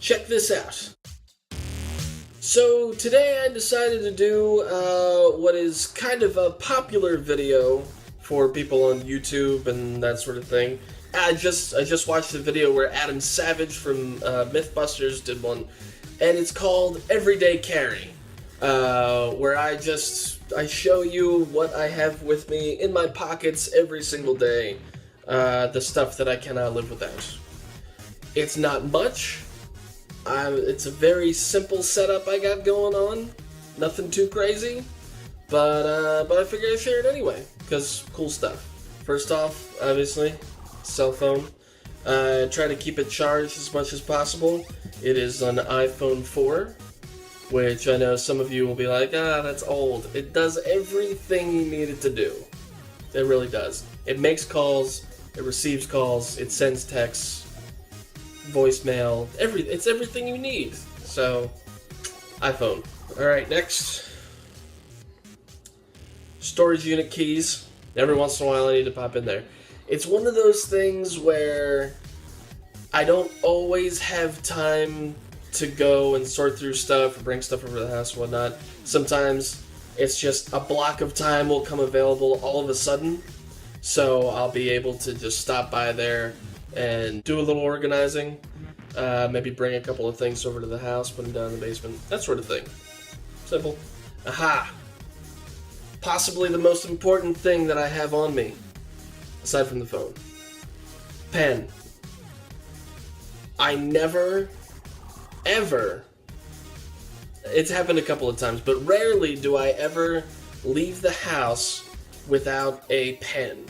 check this out. So today I decided to do what is kind of a popular video for people on YouTube and that sort of thing. I just watched a video where Adam Savage from Mythbusters did one, and it's called Everyday Carry, where I show you what I have with me in my pockets every single day, the stuff that I cannot live without. It's not much. It's a very simple setup I got going on. Nothing too crazy, but I figured I'd share it anyway, because cool stuff. First off, obviously, cell phone. Try to keep it charged as much as possible. It is an iPhone 4, which I know some of you will be like, that's old. It does everything you need it to do. It really does. It makes calls, it receives calls, it sends texts, voicemail, it's everything you need. So, iPhone. Alright, next. Storage unit keys. Every once in a while I need to pop in there. It's one of those things where I don't always have time to go and sort through stuff or bring stuff over to the house and whatnot. Sometimes it's just a block of time will come available all of a sudden. So I'll be able to just stop by there and do a little organizing, maybe bring a couple of things over to the house, put them down in the basement, that sort of thing. Simple. Aha! Possibly the most important thing that I have on me, aside from the phone. Pen. I never, ever, it's happened a couple of times, but rarely do I ever leave the house without a pen.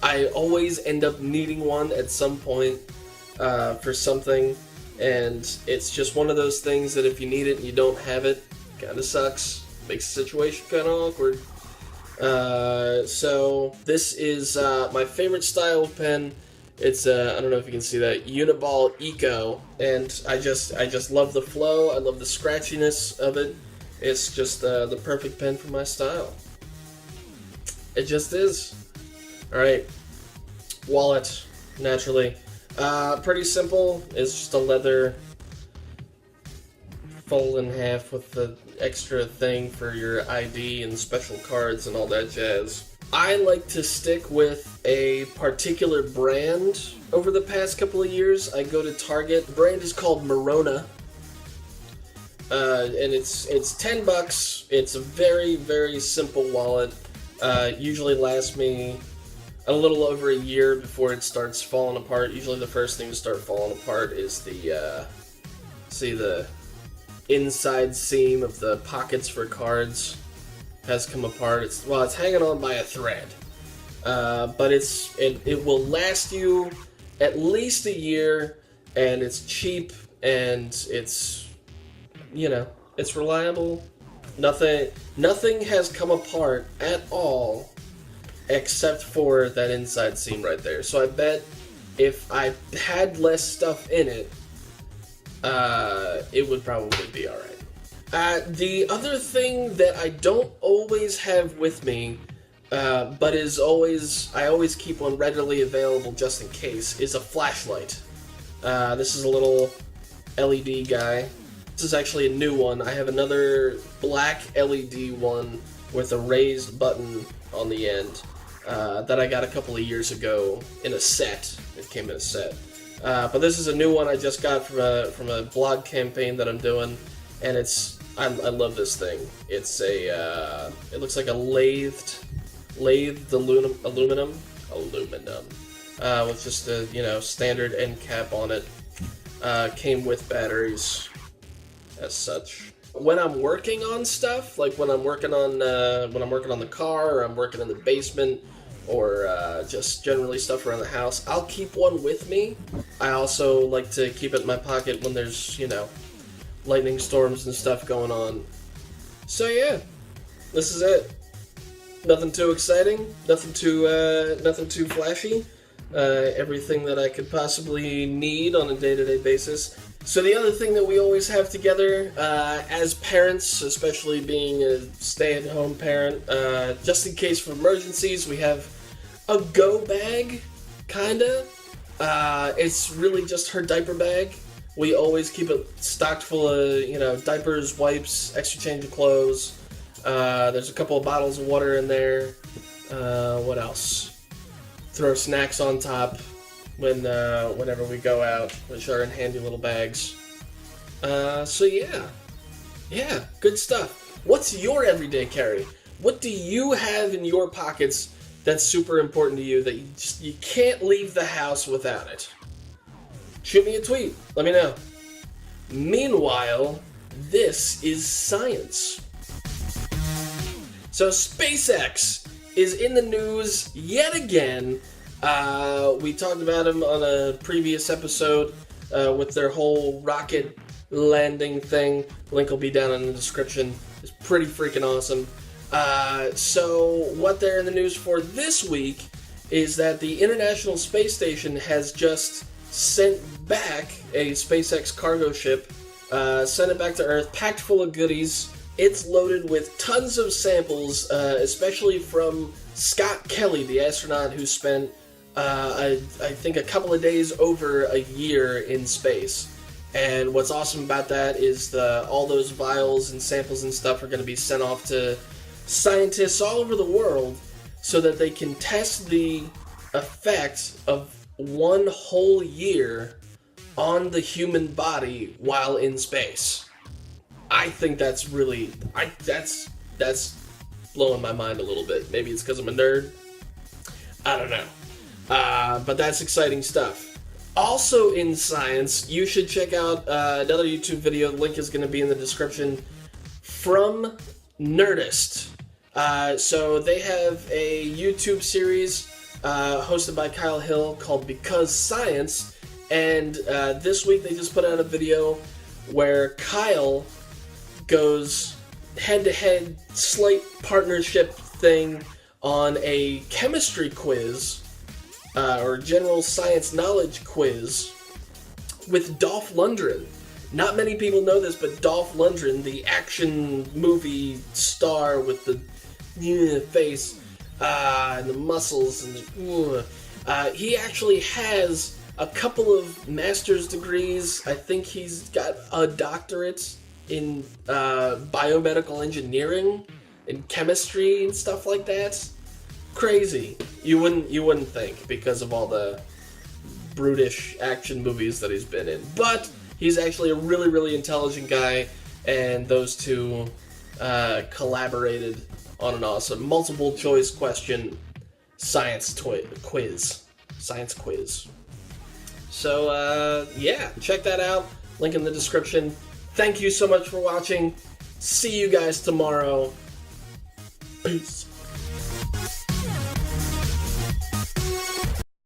I always end up needing one at some point for something, and it's just one of those things that if you need it and you don't have it, kind of sucks. Makes the situation kind of awkward. So this is my favorite style of pen. It's I don't know if you can see that, Uniball Eco, and I just love the flow. I love the scratchiness of it. It's just the perfect pen for my style. It just is. Alright, wallet, naturally. Pretty simple. It's just a leather fold in half with the extra thing for your ID and special cards and all that jazz. I like to stick with a particular brand over the past couple of years. I go to Target. The brand is called Merona. And it's $10. It's a very, very simple wallet. Usually lasts me a little over a year before it starts falling apart. Usually the first thing to start falling apart is the inside seam of the pockets for cards has come apart. It's hanging on by a thread. But it will last you at least a year, and it's cheap, and it's reliable. Nothing has come apart at all except for that inside seam right there. So I bet if I had less stuff in it, it would probably be alright. The other thing that I don't always have with me, but I always keep one readily available just in case, is a flashlight. This is a little LED guy. This is actually a new one. I have another black LED one with a raised button on the end that I got a couple of years ago in a set. It came in a set. But this is a new one I just got from a blog campaign that I'm doing, and I love this thing. It's it looks like a lathed aluminum with just a standard end cap on it. Came with batteries as such. When I'm working on stuff, like when I'm working on the car, or I'm working in the basement, or just generally stuff around the house, I'll keep one with me. I also like to keep it in my pocket when there's lightning storms and stuff going on. So yeah, this is it. Nothing too exciting, nothing too flashy. Everything that I could possibly need on a day-to-day basis. So the other thing that we always have together, as parents, especially being a stay-at-home parent, just in case for emergencies, we have a go bag, kinda. It's really just her diaper bag. We always keep it stocked full of, diapers, wipes, extra change of clothes. There's a couple of bottles of water in there. What else? Throw snacks on top whenever we go out, which are in handy little bags. So yeah, good stuff. What's your everyday carry? What do you have in your pockets that's super important to you that you can't leave the house without it? Shoot me a tweet. Let me know. Meanwhile, this is science. So SpaceX is in the news yet again. We talked about them on a previous episode with their whole rocket landing thing. Link will be down in the description. It's pretty freaking awesome. So what they're in the news for this week is that the International Space Station has just sent back a SpaceX cargo ship, sent it back to Earth, packed full of goodies. It's loaded with tons of samples, especially from Scott Kelly, the astronaut who spent, I think, a couple of days over a year in space. And what's awesome about that is all those vials and samples and stuff are going to be sent off to scientists all over the world so that they can test the effect of one whole year on the human body while in space. I think that's really, that's blowing my mind a little bit. Maybe it's because I'm a nerd. I don't know. But that's exciting stuff. Also in science, you should check out another YouTube video. The link is going to be in the description, from Nerdist. So they have a YouTube series hosted by Kyle Hill called Because Science, and this week they just put out a video where Kyle goes head-to-head slight partnership thing on a chemistry quiz, or general science knowledge quiz, with Dolph Lundgren. Not many people know this, but Dolph Lundgren, the action movie star with the face and the muscles, and he actually has a couple of master's degrees. I think he's got a doctorate in biomedical engineering and chemistry and stuff like that. Crazy. You wouldn't think, because of all the brutish action movies that he's been in. But he's actually a really, really intelligent guy, and those two collaborated on an awesome multiple choice question science quiz. Science quiz. So, yeah, check that out. Link in the description. Thank you so much for watching. See you guys tomorrow. Peace.